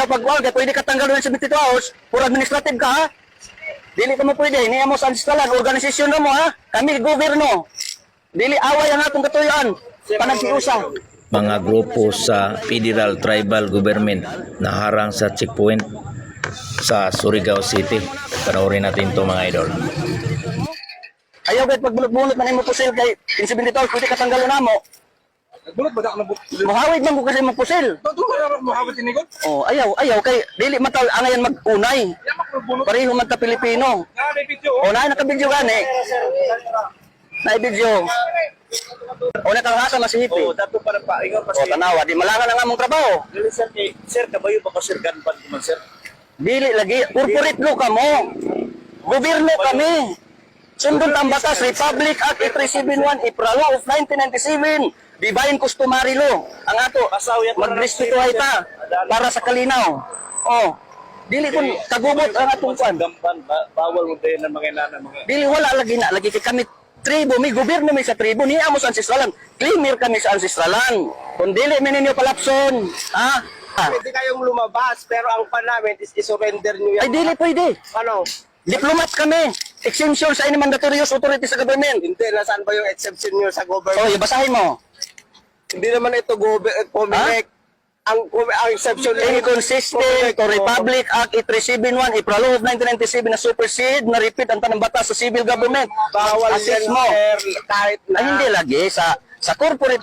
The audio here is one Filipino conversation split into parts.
ikaw pag-wal, kaya pwede ka tanggal ng 72 hours, for administrative ka, ha? Dili ka mo pwede, hiniya mo sa ancestralan, organisasyon na mo, ha? Kami, gobyerno. Dili away ang atong katuyuan, panagsiusa. Mga grupo sa Federal Tribal Government na harang sa checkpoint sa Surigao City. Panoorin natin to mga idol. Ayaw kahit pagbulot-bulot man mo pusil kay 72 hours, pwede ka tanggal na mo. Bulot ba na bulot? Muhawid man ko kasi mo pusil. Mahawat tinigod? Oh, ayaw kay dili man taw angayan mag-unay. Pareho man ta Pilipino. May video. O na nakabidyo gani. Na video. O na kalahasa na si Hippie. Oh, dato para pa ingon pa O tanawa, di malangan ang among trabaho. Sir, kabayo ba ko sir ganpan man sir? Dili lagi corporate law ka mo. Gobyerno kami. Sundon ang batas Republic Act 371 April of 1997. Divine customary law. Ang ato magrespeto ay ta para sa kalinaw. Oh. Dili kun kagubot ang atong kwan. Gampan bawal mo tayo ng mga inana mga. Dili wala lagi kay kami tribo, may gobyerno may sa tribo, niya mo sa ancestralan. Claimer kami sa ancestralan. Kung dili may ninyo palapson, ha? Pwede kayong lumabas, pero ang pan namin is isurrender nyo Ay yan. dili pwede. Ano? Diplomat kami. Exemption sa any mandatorious authority sa government. Hindi, nasaan ba yung exception nyo sa Oh, government? basahin mo. Hindi naman ito government. Ang exception Inconsistent to Republic Act 371 April of 1997 na supersede na repeat ang tanang batas sa civil government. Bawal Assist yan, mo. sir, kahit na. Ay hindi lagi sa corporate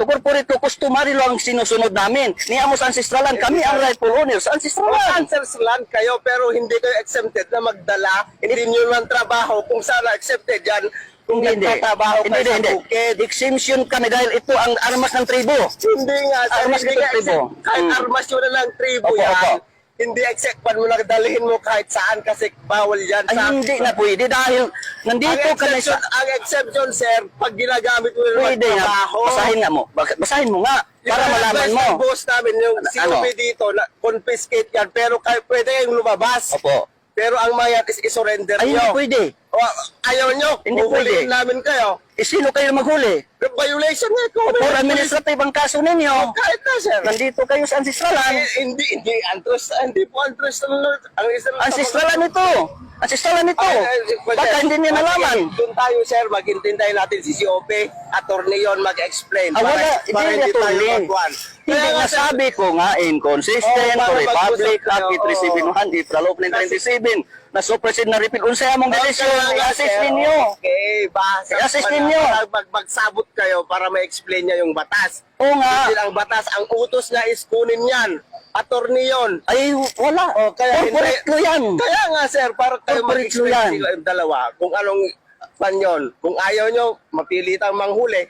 customary lang ang sinusunod namin. Niya mo sa ancestralan, kami ang rightful owners sa ancestralan. Answers land kayo, pero hindi kayo exempted na magdala. Hindi nyo man trabaho kung sana accepted yan. Kung nagtatrabaho kayo sa bukid. Exemption kami dahil ito ang armas ng tribo. Hindi nga, sir, Armas hindi ka nga tribo. exempt. Kahit armas yun na lang tribo Opo, yan. opo. Hindi accept mo na dalhin mo kahit saan kasi bawal yan. Ay hindi na pwede dahil nandito kami sa... Ang exception, sir, pag ginagamit mo na Pwede nga. trabaho. Basahin nga mo. Basahin mo nga. Para malaman mo. Yung boss namin, yung COP Ano? dito, na confiscate yan, pero pwede kayong lumabas. Opo. Pero ang mayat is isurrender Ay hindi nyo. pwede. O, ayaw nyo, Hindi huhulihin pwede. namin kayo. Sino kayo maghuli? Violation nga ito. For administrative ang kaso ninyo. Kahit na, sir. Nandito kayo sa ancestralan. Hindi po antrust ang isang Ancestralan ito. Ancestralan ito. Baka hindi niya nalaman. Doon tayo, sir, maghintay natin si COP, attorney yon mag-explain. Ah, wala. Para Hindi hindi tayo attorney. magkuhan. Hindi Kaya nga nga, sir, sabi ko nga, inconsistent Oo, to para Republic mag-usap Act kayo, 371 April of 1997 na supersede na repeat. Kung sa'yo mong desisyon, kaya nga, i-assist sir, ninyo. Okay, basta. I-assist ninyo. Magsabot kayo para ma-explain niya yung batas. Oo nga. Hindi ang batas, ang utos niya is kunin yan. Attorney yon. Ay, wala. O, kaya Corporate law yan. Kaya nga, sir, para kayo Corporate law mag-explain yan. yung dalawa kung anong pan yun. Kung ayaw nyo, mapilitang manghuli.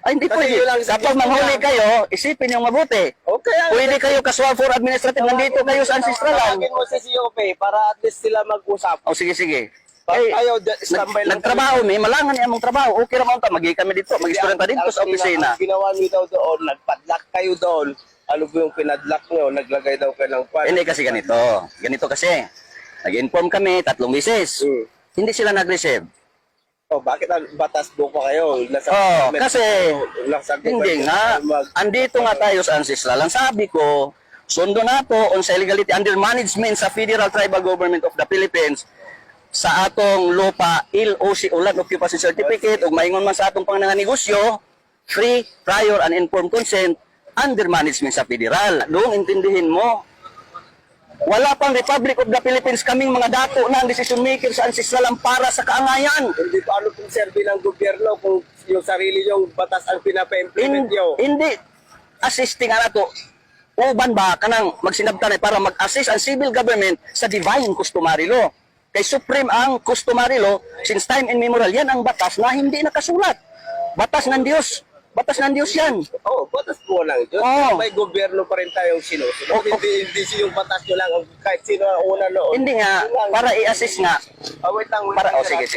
Ay, hindi Kasi pwede. yun lang Kapag suggestion manghuli lang. kayo, isipin yung mabuti. O kaya nga, Pwede kayo kaswal for administrative. Nandito kayo sa ancestralan. tawagin mo si COP para at least sila mag-usap. O, sige, sige. Pag Ay, kayo, standby lang nagtrabaho may malangan niya among trabaho. Okay raman ta, magi kami dito, mag-istorya dito sa opisina. Ang ginawa nyo daw doon, nagpadlock kayo doon. Ano ba yung pinadlock nyo? Naglagay daw kayo ng pan. Hindi kasi ganito. Ganito kasi. Nag-inform kami 3 beses. Hindi sila nag-receive. Oh, bakit ang batas buko kayo? Oh, kasi hindi nga. Mag- Andito nga tayo sa ancestralan. Sabi ko, sundo na to on sa illegality under management sa Federal Tribal Government of the Philippines sa atong lupa LOC o Land Occupancy Certificate ug maingon man sa atong pangnegosyo free, prior, and informed consent under management sa federal. Doon intindihin mo. Wala pang Republic of the Philippines kaming mga dato na ang decision maker sa ancestralan para sa kaangayan. Hindi pa ano pong serbi ng gobyerno kung yung sarili yung batas ang pinapa-implement nyo. Hindi assisting ana to. Uban ba kanang magsinabtan para mag-assist ang civil government sa divine customary law. Kay supreme ang customary law since time immemorial. Yan ang batas na hindi nakasulat. Batas ng Diyos. Batas ng Diyos yan. Oo, batas po lang. Diyos, Oo. may gobyerno pa rin tayong sinusunod. Hindi yung batas nyo lang, kahit sino ang una noon. Hindi nga, para i-assist nga. Wait lang. Para, sige.